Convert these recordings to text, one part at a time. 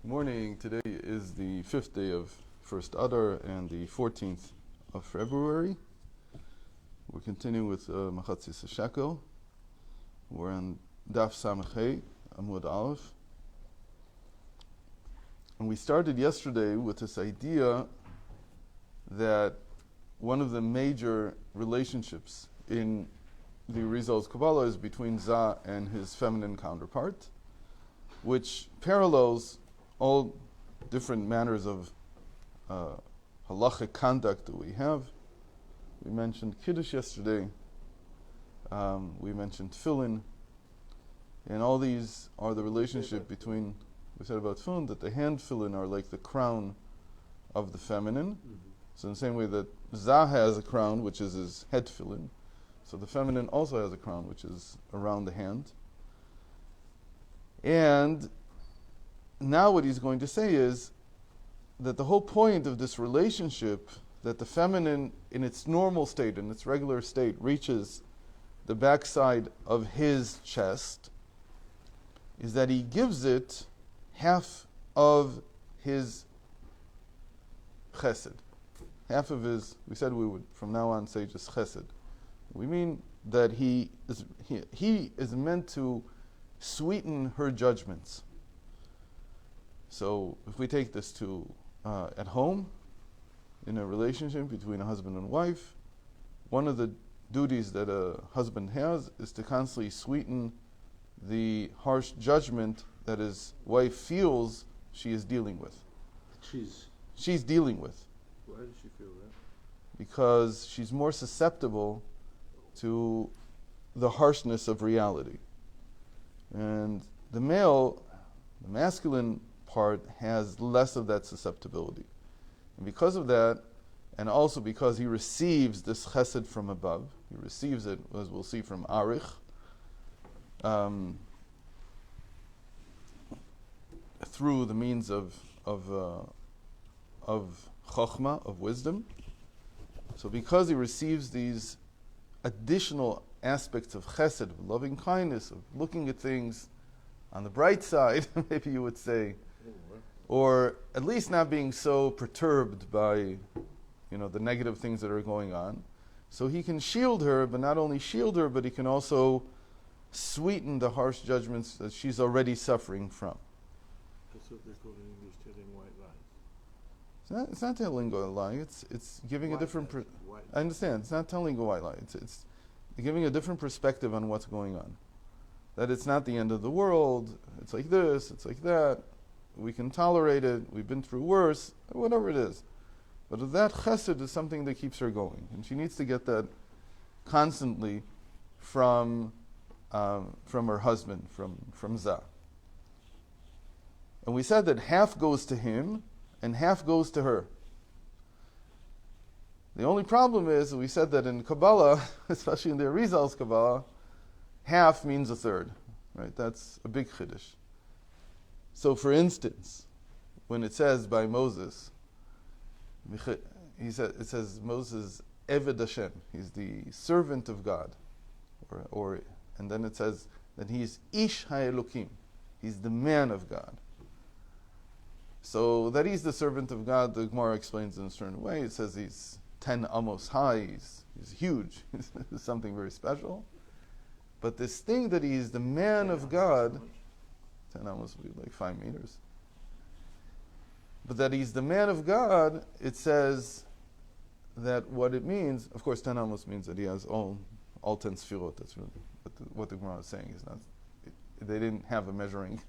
Good morning. Today is the 5th day of First Adar and the 14th of February. We're continuing with Machatzit HaShekel. We're on Daf Samachet, Amud Aleph. And we started yesterday with this idea that one of the major relationships in the Arizal's Kabbalah is between Zah and his feminine counterpart, which parallels all different manners of halachic conduct that we have. We mentioned Kiddush yesterday. We mentioned Tefillin. And all these are the relationship between, we said about Tefillin, that the hand Tefillin are like the crown of the feminine. Mm-hmm. So in the same way that Zah has a crown, which is his head Tefillin, so the feminine also has a crown, which is around the hand. And now what he's going to say is that the whole point of this relationship, that the feminine in its normal state, in its regular state, reaches the backside of his chest, is that he gives it half of his chesed. Half of his, we said we would from now on say just chesed. We mean that he is meant to sweeten her judgments. So if we take this to at home, in a relationship between a husband and wife, one of the duties that a husband has is to constantly sweeten the harsh judgment that his wife feels she is dealing with. She's dealing with. Why does she feel that? Because she's more susceptible to the harshness of reality. And the masculine part has less of that susceptibility. And because of that, and also because he receives this chesed from above, he receives it, as we'll see, from Arich, through the means of chokhmah, of wisdom. So because he receives these additional aspects of chesed, of loving kindness, of looking at things on the bright side, maybe you would say, or at least not being so perturbed by, the negative things that are going on. So he can shield her, but not only shield her, but he can also sweeten the harsh judgments that she's already suffering from. That's what they call in English telling white lies. It's not telling a lie. It's giving a different. I understand. It's not telling a white lie. It's giving a different perspective on what's going on. That it's not the end of the world. It's like this. It's like that. We can tolerate it. We've been through worse. Whatever it is, but that chesed is something that keeps her going, and she needs to get that constantly from her husband, from Zah. And we said that half goes to him and half goes to her. The only problem is, we said that in Kabbalah, especially in the Arizal's Kabbalah, half means a third. Right? That's a big chiddush. So for instance, when it says by Moses, it says Moses, Eved Hashem, he's the servant of God. And then it says that he's Ish HaElokim, he's the man of God. So that he's the servant of God, the Gemara explains in a certain way. It says he's 10 amos high, he's huge, he's something very special. But this thing that he's the man of God, 10 amos would be like 5 meters. But that he's the man of God, it says that what it means, of course 10 amos means that he has all 10 sfirot. That's really what the Gemara is saying. Is not, they didn't have a measuring.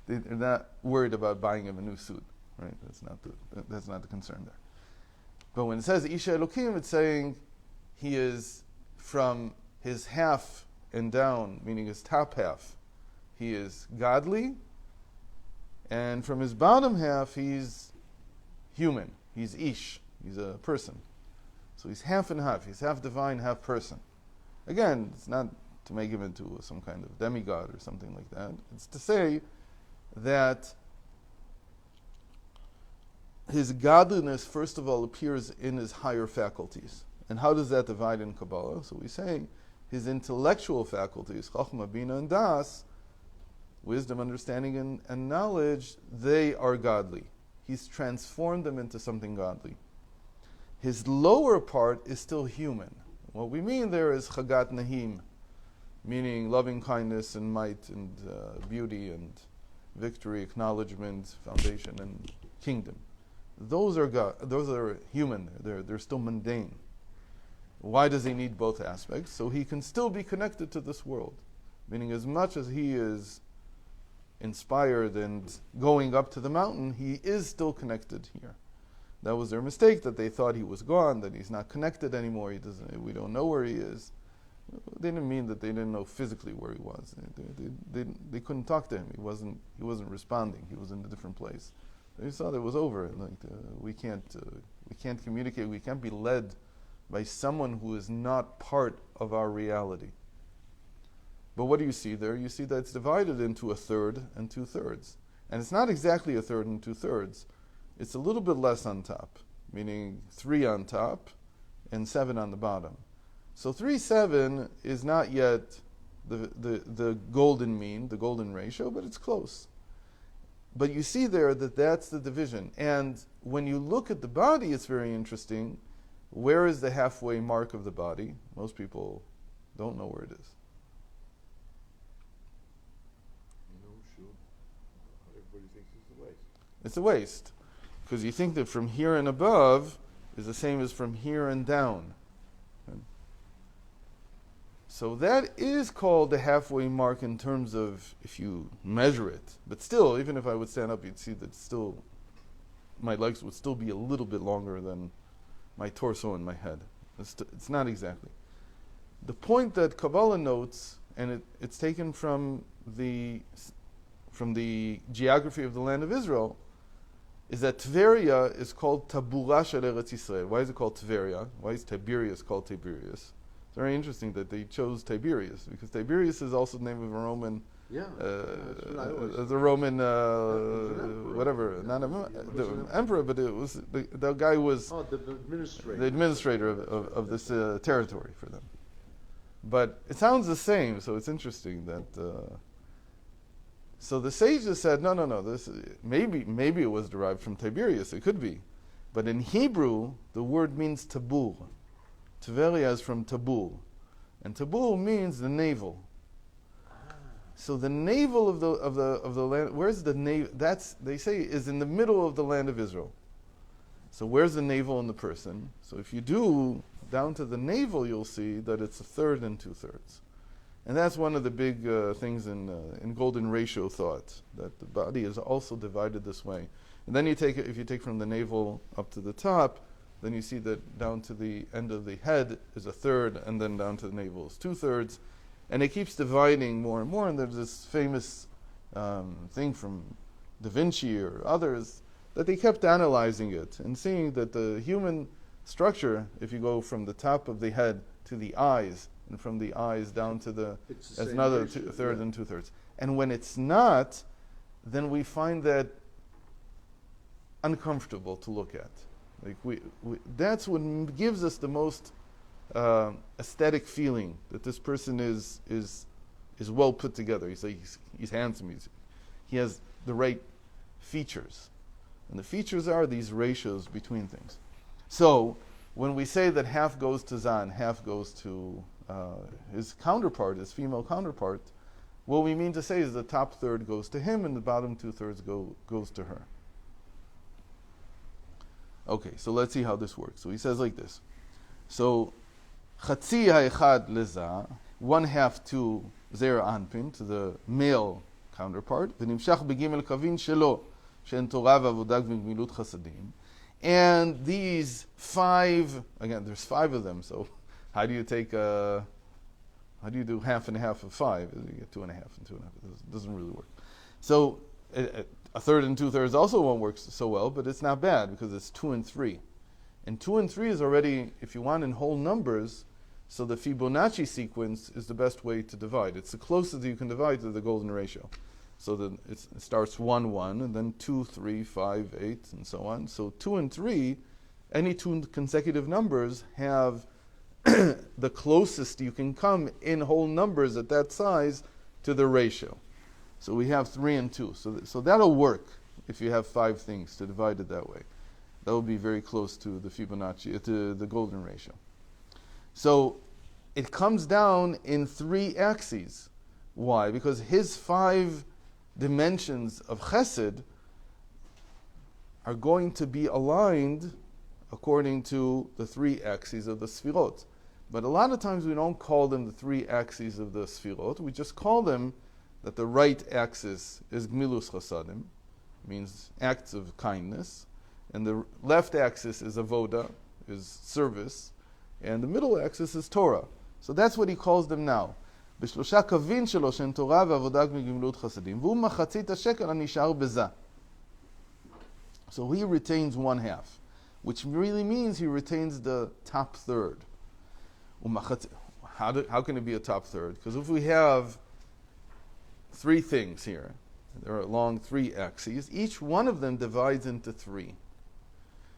They're not worried about buying him a new suit, right? That's not the concern there. But when it says Isha Elokim, it's saying he is from his half and down, meaning his top half, he is godly, and from his bottom half, he's human. He's Ish. He's a person. So he's half and half. He's half divine, half person. Again, it's not to make him into some kind of demigod or something like that. It's to say that his godliness, first of all, appears in his higher faculties. And how does that divide in Kabbalah? So we say his intellectual faculties, Chachma, Bina, and Das, wisdom, understanding, and knowledge, they are godly. He's transformed them into something godly. His lower part is still human. What we mean there is chagat nahim, meaning loving kindness and might and beauty and victory, acknowledgement, foundation, and kingdom. Those are God. Those are human. They're still mundane. Why does he need both aspects? So he can still be connected to this world. Meaning, as much as he is inspired and going up to the mountain, he is still connected here. That was their mistake, that they thought he was gone, that he's not connected anymore. We don't know where he is. They didn't mean that they didn't know physically where he was. They couldn't talk to him. He wasn't responding. He was in a different place. They thought it was over. We can't communicate. We can't be led by someone who is not part of our reality. But what do you see there? You see that it's divided into a third and 2/3. And it's not exactly a third and 2/3. It's a little bit less on top, meaning 3 on top and 7 on the bottom. So 3/7 is not yet the golden mean, the golden ratio, but it's close. But you see there that that's the division. And when you look at the body, it's very interesting. Where is the halfway mark of the body? Most people don't know where it is. Everybody thinks it's the waist. It's the waist. Because you think that from here and above is the same as from here and down. So that is called the halfway mark in terms of if you measure it. But still, even if I would stand up, you'd see that still my legs would still be a little bit longer than my torso and my head. It's not exactly. The point that Kabbalah notes, and it's taken from the geography of the land of Israel, is that Tveria is called Tabura Shel Eretz Yisrael. Why is it called Tveria? Why is Tiberias called Tiberias? It's very interesting that they chose Tiberias, because Tiberias is also the name of a Roman, emperor, but it was the guy was the administrator of this territory for them. But it sounds the same, so it's interesting that. So the sages said, no. This maybe it was derived from Tiberias. It could be, but in Hebrew the word means tabur. Tveria is from tabur, and tabur means the navel. So the navel of the land. Where's the navel? They say is in the middle of the land of Israel. So where's the navel in the person? So if you do down to the navel, you'll see that it's a third and 2/3. And that's one of the big things in golden ratio thought, that the body is also divided this way. And then if you take from the navel up to the top, then you see that down to the end of the head is a third, and then down to the navel is 2/3. And it keeps dividing more and more, and there's this famous thing from Da Vinci or others, that they kept analyzing it and seeing that the human structure, if you go from the top of the head to the eyes, and from the eyes down to as another third and 2/3. And when it's not, then we find that uncomfortable to look at. Like that's what gives us the most aesthetic feeling, that this person is well put together. He's handsome. He has the right features, and the features are these ratios between things. So when we say that half goes to Zan, half goes to his counterpart, his female counterpart, what we mean to say is the top third goes to him and the bottom 2/3 goes to her. Okay, so let's see how this works. So he says like this. So, Chatzi ha'echad leza, 1/2 to Zera Anpin, to the male counterpart, v'nimshach b'gimel kavin shelo, she'en Torah v'avodah v'gmilut chasadim. And these 5, again, there's 5 of them, so how do you do half and half of 5? You get 2.5 and 2.5. It doesn't really work. So a third and 2/3 also won't work so well, but it's not bad because it's 2 and 3. And 2 and 3 is already, if you want in whole numbers, so the Fibonacci sequence is the best way to divide. It's the closest you can divide to the golden ratio. So then it starts 1, 1, and then 2, 3, 5, 8, and so on. So 2 and 3, any 2 consecutive numbers have the closest you can come in whole numbers at that size to the ratio. So we have 3 and 2. So that'll work if you have 5 things to divide it that way. That will be very close to the Fibonacci, to the golden ratio. So it comes down in 3 axes. Why? Because his 5 dimensions of chesed are going to be aligned according to the 3 axes of the Sfirot. But a lot of times we don't call them the 3 axes of the Sfirot. We just call them that the right axis is Gmilus Chasadim, means acts of kindness, and the left axis is Avoda, is service, and the middle axis is Torah. So that's what he calls them now. בשלושה קווים שלו שהן תורה ועבודה גמילות חסדים, והוא מחצית השקל הנשאר בזה. So he retains 1/2, which really means he retains the top third. How can it be a top third? Because if we have 3 things here, they're along 3 axes, each one of them divides into 3.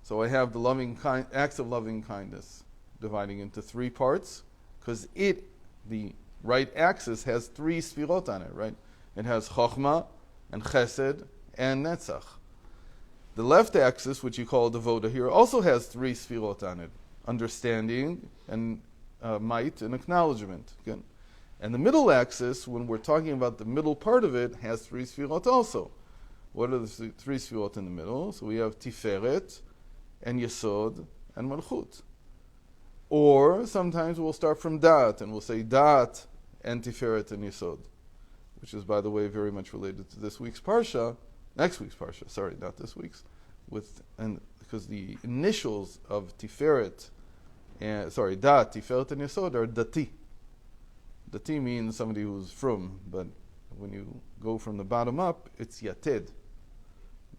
So I have the acts of loving kindness dividing into 3 parts, because the right axis has 3 sfirot on it, right? It has chokhmah and chesed and netzach. The left axis, which you call devoda here, also has 3 sfirot on it: understanding and might and acknowledgement. Okay? And the middle axis, when we're talking about the middle part of it, has 3 sfirot also. What are the 3 sfirot in the middle? So we have tiferet and yesod and malchut. Or sometimes we'll start from dat, and we'll say dat and tiferet and yesod, which is, by the way, very much related to next week's parsha, sorry, not this week's, because the initials of tiferet, dat, tiferet and yesod are dati. Dati means somebody who's from, but when you go from the bottom up, it's yated.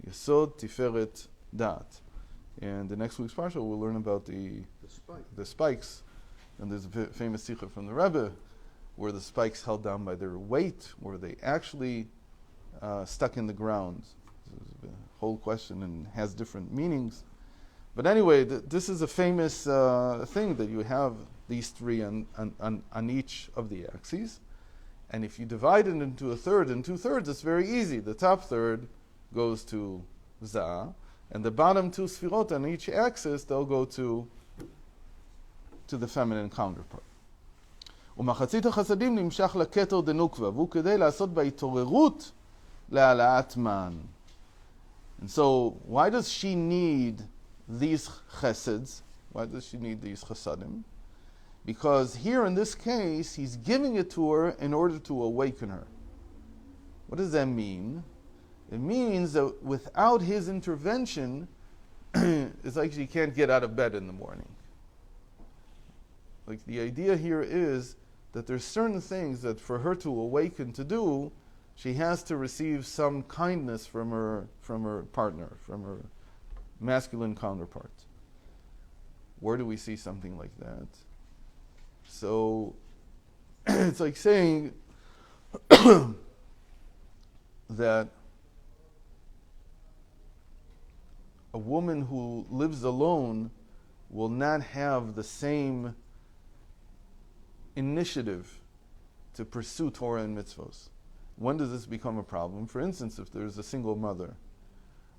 Yesod, tiferet, dat. And the next week's parsha, we'll learn about the spikes. And there's a famous sikha from the Rebbe where the spikes held down by their weight, or they actually stuck in the ground. This is a whole question and has different meanings. But anyway, this is a famous thing that you have these 3 on each of the axes. And if you divide it into a third and 2/3, it's very easy. The top third goes to Zah, and the bottom 2 sfirot on each axis, they'll go to the feminine counterpart. ומחצית החסדים נמשך לכתר דנוקבה, והוא כדי לעשות בהתעוררות להעלאת מן. And so, why does she need these cheseds? Why does she need these chasadim? Because here in this case, he's giving it to her in order to awaken her. What does that mean? It means that without his intervention, it's like she can't get out of bed in the morning. Like, the idea here is that there's certain things that for her to awaken to do, she has to receive some kindness from her partner, from her masculine counterpart. Where do we see something like that? So it's like saying that a woman who lives alone will not have the same initiative to pursue Torah and mitzvos. When does this become a problem? For instance, if there's a single mother,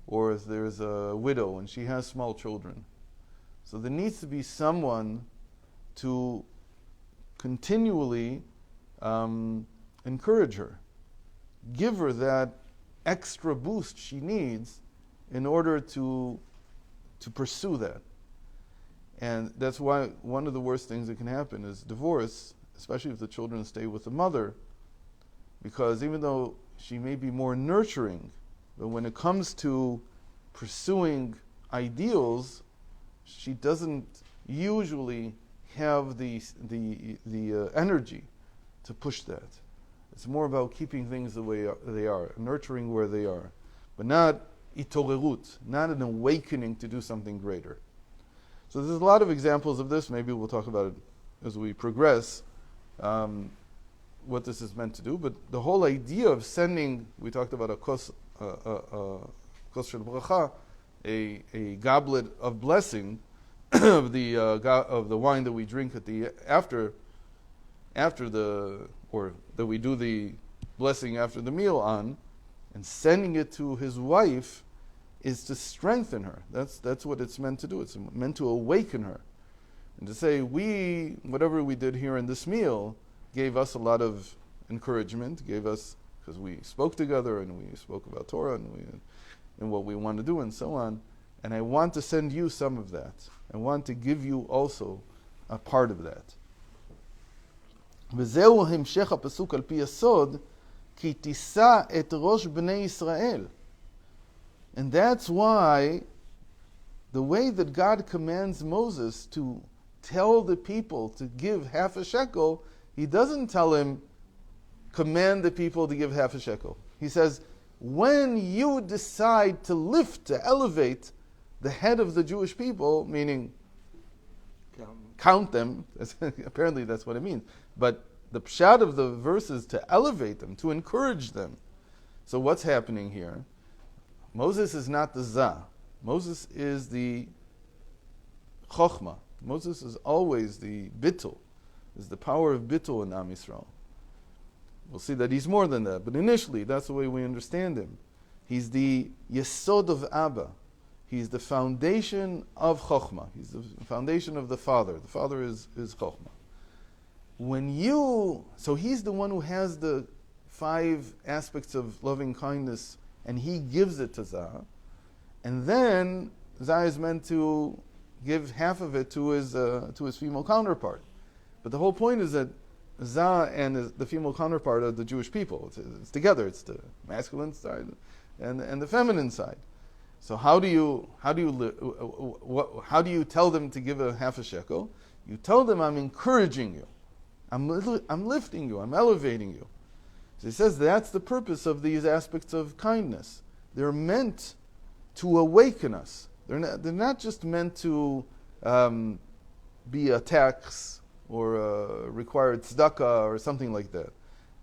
or if there's a widow and she has small children. So there needs to be someone to continually encourage her, give her that extra boost she needs in order to pursue that. And that's why one of the worst things that can happen is divorce, especially if the children stay with the mother, because even though she may be more nurturing, but when it comes to pursuing ideals, she doesn't usually have the energy to push that. It's more about keeping things the way they are, nurturing where they are, but not itorerut, not an awakening to do something greater. So there's a lot of examples of this. Maybe we'll talk about it as we progress, what this is meant to do. But the whole idea of sending, we talked about a kos shel bracha, a goblet of blessing of the wine that we drink at the after the, or that we do the blessing after the meal on, and sending it to his wife, is to strengthen her. That's what it's meant to do. It's meant to awaken her. And to say, whatever we did here in this meal gave us a lot of encouragement, gave us, because we spoke together and we spoke about Torah and what we want to do and so on. And I want to send you some of that. I want to give you also a part of that. וזהו המשך הפסוק על פי הסוד, כי תישא את ראש בני ישראל. And that's why the way that God commands Moses to tell the people to give half a shekel, he doesn't tell him, command the people to give half a shekel. He says, when you decide to lift, to elevate the head of the Jewish people, meaning count them, apparently that's what it means, but the pshat of the verse is to elevate them, to encourage them. So what's happening here? Moses is not the Zah. Moses is the Chokhmah. Moses is always the Bittul, is the power of Bittul in Am Yisrael. We'll see that he's more than that, but initially that's the way we understand him. He's the Yesod of Abba. He's the foundation of Chokhmah. He's the foundation of the Father. The Father is Chokhmah. So he's the one who has the 5 aspects of loving kindness, and he gives it to Zah. And then Zah is meant to give half of it to his female counterpart. But the whole point is that Zah and the female counterpart are the Jewish people. It's together. It's the masculine side and the feminine side. So how do you tell them to give a half a shekel? You tell them, I'm encouraging you, I'm lifting you, I'm elevating you. So he says that's the purpose of these aspects of kindness. They're meant to awaken us. They're not just meant to be a tax or a required tzedakah or something like that.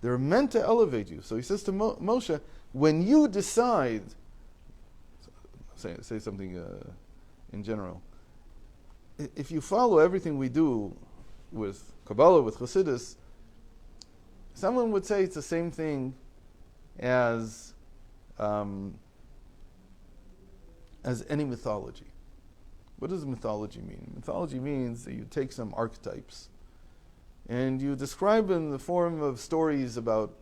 They're meant to elevate you. So he says to Moshe, when you decide, say something in general, if you follow everything we do with Kabbalah, with Chasidus, someone would say it's the same thing as any mythology. What does mythology mean? Mythology means that you take some archetypes and you describe in the form of stories about,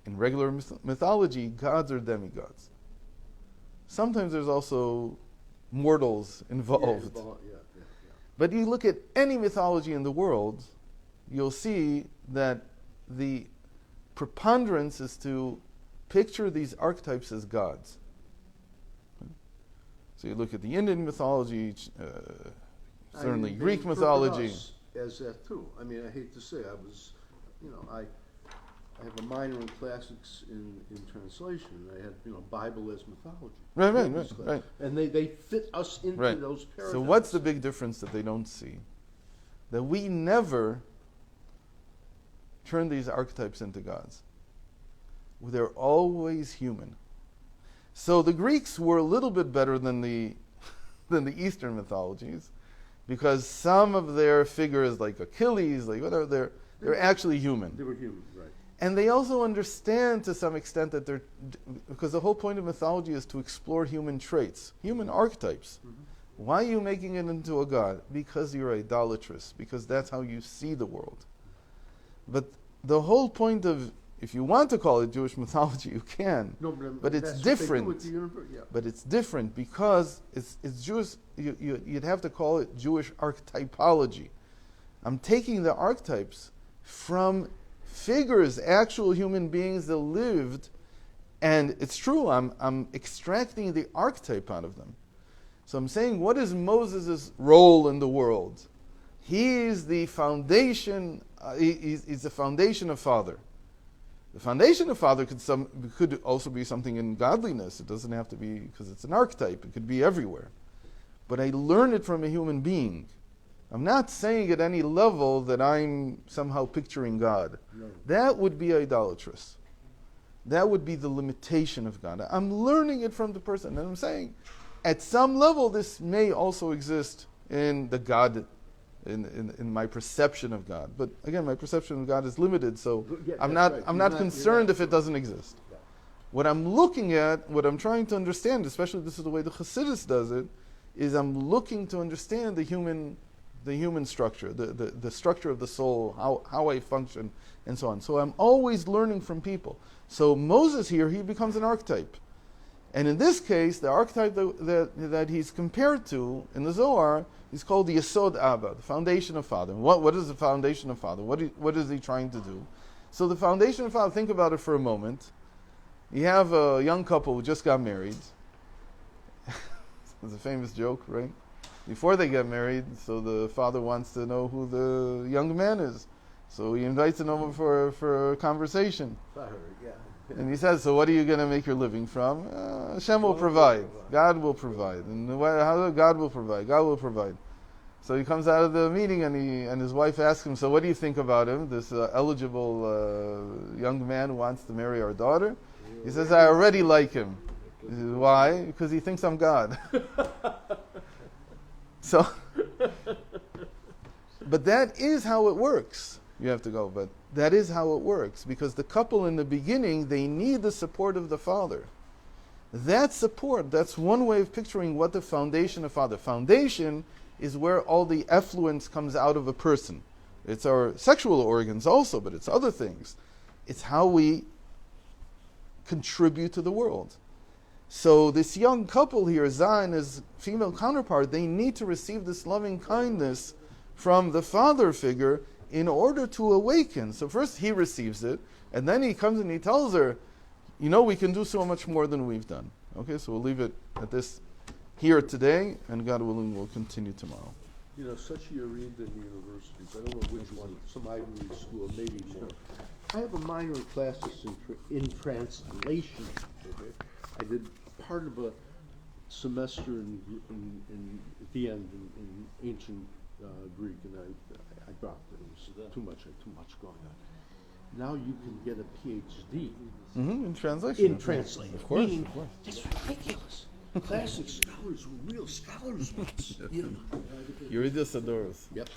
in regular mythology, gods or demigods. Sometimes there's also mortals involved. But you look at any mythology in the world, you'll see that the preponderance is to picture these archetypes as gods. So you look at the Indian mythology, certainly Greek mythology. As that too. I mean, I hate to say, I have a minor in classics in translation. I had, Bible as mythology. Right. And they fit us into those paradigms. So what's the big difference that they don't see? That we never turn these archetypes into gods. They're always human. So the Greeks were a little bit better than the Eastern mythologies, because some of their figures, like Achilles, like whatever, they're actually human. They were human, right. And they also understand to some extent that because the whole point of mythology is to explore human traits, human archetypes. Mm-hmm. Why are you making it into a god? Because you're idolatrous, because that's how you see the world. But the whole point of, if you want to call it Jewish mythology, you can. No, but it's different. But it's different because it's Jewish. You'd have to call it Jewish archetypology. I'm taking the archetypes from figures, actual human beings that lived, and it's true. I'm extracting the archetype out of them. So I'm saying, what is Moses' role in the world? He's the foundation. He's the foundation of Father. The foundation of Father could also be something in godliness. It doesn't have to be because it's an archetype. It could be everywhere. But I learn it from a human being. I'm not saying at any level that I'm somehow picturing God. No. That would be idolatrous. That would be the limitation of God. I'm learning it from the person. And I'm saying, at some level, this may also exist in the God in my perception of God. But again, my perception of God is limited, so Yeah, I'm that's not right. I'm You're not concerned if it doesn't exist. Yeah. What I'm looking at, what I'm trying to understand, especially this is the way the Chasidus does it, is I'm looking to understand the human structure, the structure of the soul, how I function, and so on. So I'm always learning from people. So Moses here, he becomes an archetype. And in this case, the archetype that he's compared to in the Zohar is called the Yesod Abba, the foundation of Father. What is the foundation of Father? What is he trying to do? So the foundation of Father, think about it for a moment. You have a young couple who just got married. It's a famous joke, right? Before they get married, so the father wants to know who the young man is. So he invites him over for a conversation. I heard, yeah. And he says, so what are you going to make your living from? Hashem will provide. God will provide. And how God will provide? God will provide. So he comes out of the meeting and his wife asks him, so what do you think about him, this eligible young man who wants to marry our daughter? He says, I already like him. He says, why? Because he thinks I'm God. So, but that is how it works. You have to go, but that is how it works, because the couple in the beginning, they need the support of the father. That support, that's one way of picturing what the foundation of father. Foundation is where all the effluence comes out of a person. It's our sexual organs also, but it's other things. It's how we contribute to the world. So this young couple here, Zah and his female counterpart, they need to receive this loving kindness from the father figure in order to awaken. So first he receives it, and then he comes and he tells her, you know, we can do so much more than we've done. Okay, so we'll leave it at this here today, and God willing, we'll continue tomorrow. You know, such a read in universities, I don't know which one, some Ivy League school, maybe more. I have a minor in classes in translation. Okay? I did part of a semester at the end in ancient Greek, and I dropped it. It was too much going on. Now you can get a PhD In translation. in translation. Of course, Meaning, of course. that's ridiculous. Classic scholars were real scholars once. You know. Yuridas Adoros. Yep.